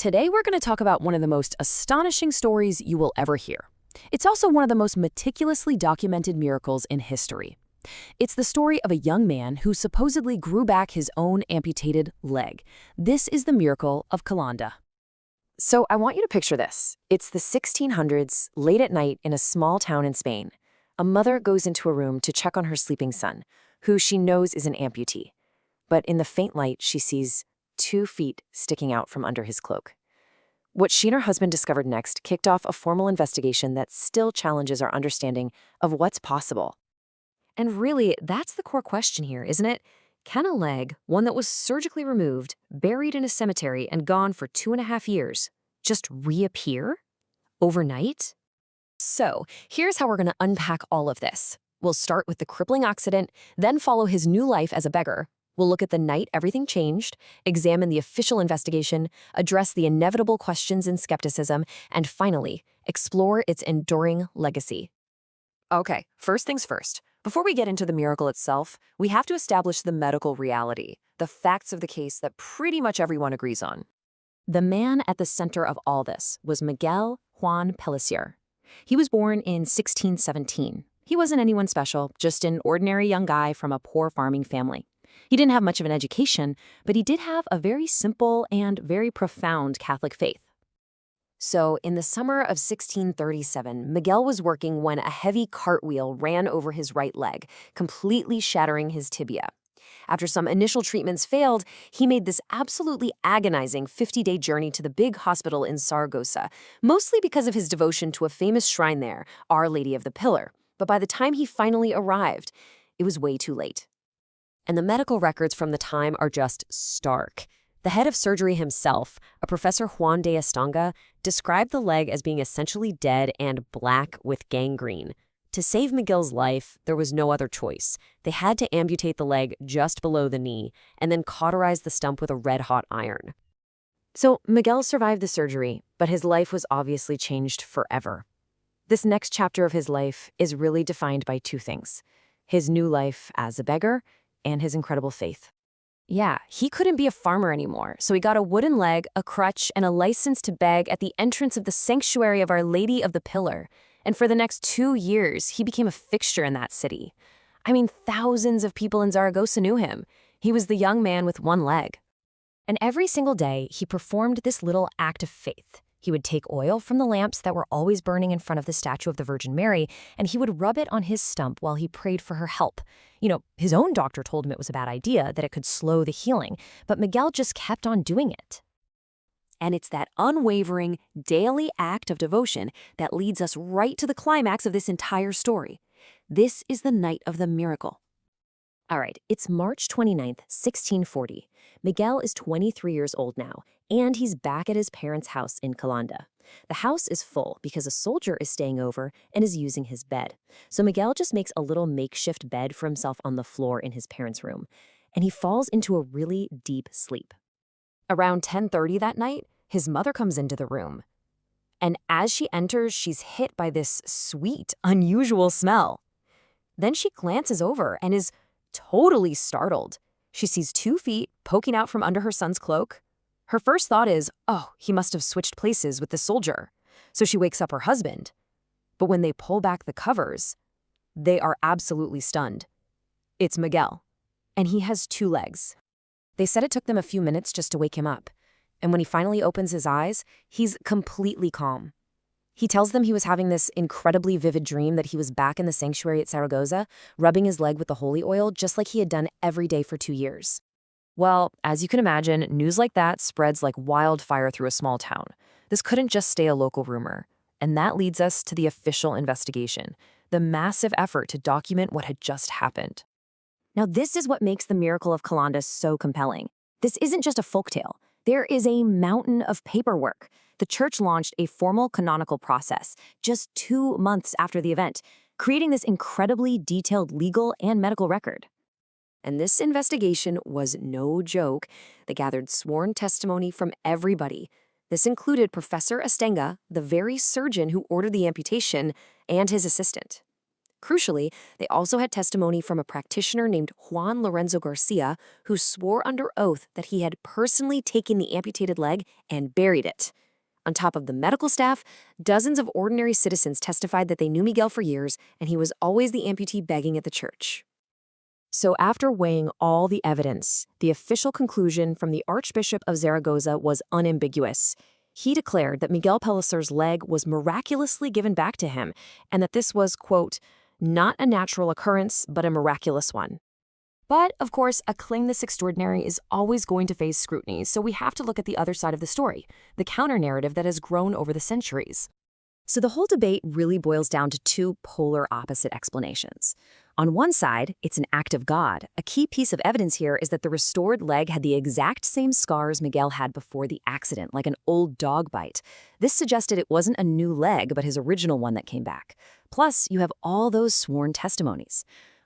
Today we're going to talk about one of the most astonishing stories you will ever hear. It's also one of the most meticulously documented miracles in history. It's the story of a young man who supposedly grew back his own amputated leg. This is the Miracle of Calanda. So I want you to picture this. It's the 1600s, late at night in a small town in Spain. A mother goes into a room to check on her sleeping son, who she knows is an amputee. But in the faint light, she sees 2 feet sticking out from under his cloak. What she and her husband discovered next kicked off a formal investigation that still challenges our understanding of what's possible. And really, that's the core question here, isn't it? Can a leg, one that was surgically removed, buried in a cemetery and gone for 2.5 years, just reappear overnight? So here's how we're going to unpack all of this. We'll start with the crippling accident, then follow his new life as a beggar. We'll look at the night everything changed, examine the official investigation, address the inevitable questions and skepticism, and finally, explore its enduring legacy. Okay, first things first. Before we get into the miracle itself, we have to establish the medical reality, the facts of the case that pretty much everyone agrees on. The man at the center of all this was Miguel Juan Pellicer. He was born in 1617. He wasn't anyone special, just an ordinary young guy from a poor farming family. He didn't have much of an education, but he did have a very simple and very profound Catholic faith. So, in the summer of 1637, Miguel was working when a heavy cartwheel ran over his right leg, completely shattering his tibia. After some initial treatments failed, he made this absolutely agonizing 50-day journey to the big hospital in Saragossa, mostly because of his devotion to a famous shrine there, Our Lady of the Pillar. But by the time he finally arrived, it was way too late. And the medical records from the time are just stark. The head of surgery himself, a Professor Juan de Estonga, described the leg as being essentially dead and black with gangrene. To save Miguel's life, there was no other choice. They had to amputate the leg just below the knee and then cauterize the stump with a red-hot iron. So Miguel survived the surgery, but his life was obviously changed forever. This next chapter of his life is really defined by 2 things: his new life as a beggar and his incredible faith. Yeah, he couldn't be a farmer anymore, so he got a wooden leg, a crutch, and a license to beg at the entrance of the sanctuary of Our Lady of the Pillar. And for the next 2 years, he became a fixture in that city. I mean, thousands of people in Zaragoza knew him. He was the young man with 1 leg. And every single day, he performed this little act of faith. He would take oil from the lamps that were always burning in front of the statue of the Virgin Mary, and he would rub it on his stump while he prayed for her help. His own doctor told him it was a bad idea, that it could slow the healing, but Miguel just kept on doing it. And it's that unwavering, daily act of devotion that leads us right to the climax of this entire story. This is the night of the miracle. All right, it's March 29th, 1640. Miguel is 23 years old now, and he's back at his parents' house in Calanda. The house is full because a soldier is staying over and is using his bed. So Miguel just makes a little makeshift bed for himself on the floor in his parents' room, and he falls into a really deep sleep. Around 10:30 that night, his mother comes into the room. And as she enters, she's hit by this sweet, unusual smell. Then she glances over and is totally startled. She sees 2 feet poking out from under her son's cloak. Her first thought is, oh, he must have switched places with the soldier. So she wakes up her husband. But when they pull back the covers, they are absolutely stunned. It's Miguel, and he has 2 legs. They said it took them a few minutes just to wake him up. And when he finally opens his eyes, he's completely calm. He tells them he was having this incredibly vivid dream that he was back in the sanctuary at Saragossa, rubbing his leg with the holy oil just like he had done every day for 2 years. Well, as you can imagine, news like that spreads like wildfire through a small town. This couldn't just stay a local rumor. And that leads us to the official investigation, the massive effort to document what had just happened. Now, this is what makes the Miracle of Calanda so compelling. This isn't just a folktale. There is a mountain of paperwork. The church launched a formal canonical process just 2 months after the event, creating this incredibly detailed legal and medical record. And this investigation was no joke. They gathered sworn testimony from everybody. This included Professor Estonga, the very surgeon who ordered the amputation, and his assistant. Crucially, they also had testimony from a practitioner named Juan Lorenzo Garcia, who swore under oath that he had personally taken the amputated leg and buried it. On top of the medical staff, dozens of ordinary citizens testified that they knew Miguel for years, and he was always the amputee begging at the church. So after weighing all the evidence, the official conclusion from the Archbishop of Zaragoza was unambiguous. He declared that Miguel Pellicer's leg was miraculously given back to him, and that this was, quote, not a natural occurrence, but a miraculous one. But, of course, a claim this extraordinary is always going to face scrutiny, so we have to look at the other side of the story, the counter-narrative that has grown over the centuries. So the whole debate really boils down to two polar opposite explanations. On one side, it's an act of God. A key piece of evidence here is that the restored leg had the exact same scars Miguel had before the accident, like an old dog bite. This suggested it wasn't a new leg, but his original one that came back. Plus, you have all those sworn testimonies.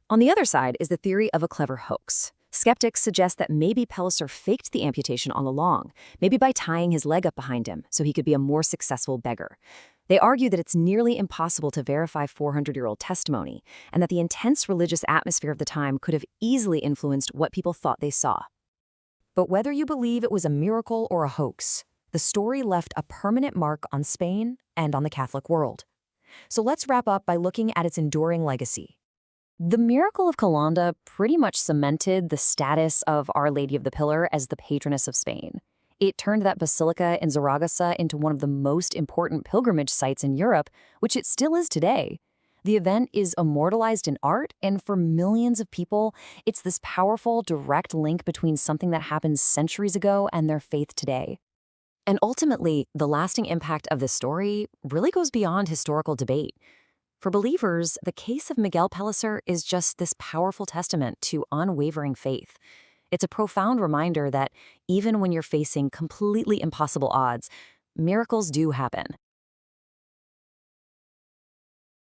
On the other side is the theory of a clever hoax. Skeptics suggest that maybe Pellicer faked the amputation all along, maybe by tying his leg up behind him so he could be a more successful beggar. They argue that it's nearly impossible to verify 400-year-old testimony, and that the intense religious atmosphere of the time could have easily influenced what people thought they saw. But whether you believe it was a miracle or a hoax, the story left a permanent mark on Spain and on the Catholic world. So let's wrap up by looking at its enduring legacy. The Miracle of Calanda pretty much cemented the status of Our Lady of the Pillar as the patroness of Spain. It turned that basilica in Zaragoza into one of the most important pilgrimage sites in Europe, which it still is today. The event is immortalized in art, and for millions of people, it's this powerful, direct link between something that happened centuries ago and their faith today. And ultimately, the lasting impact of this story really goes beyond historical debate. For believers, the case of Miguel Pellicer is just this powerful testament to unwavering faith. It's a profound reminder that even when you're facing completely impossible odds, miracles do happen.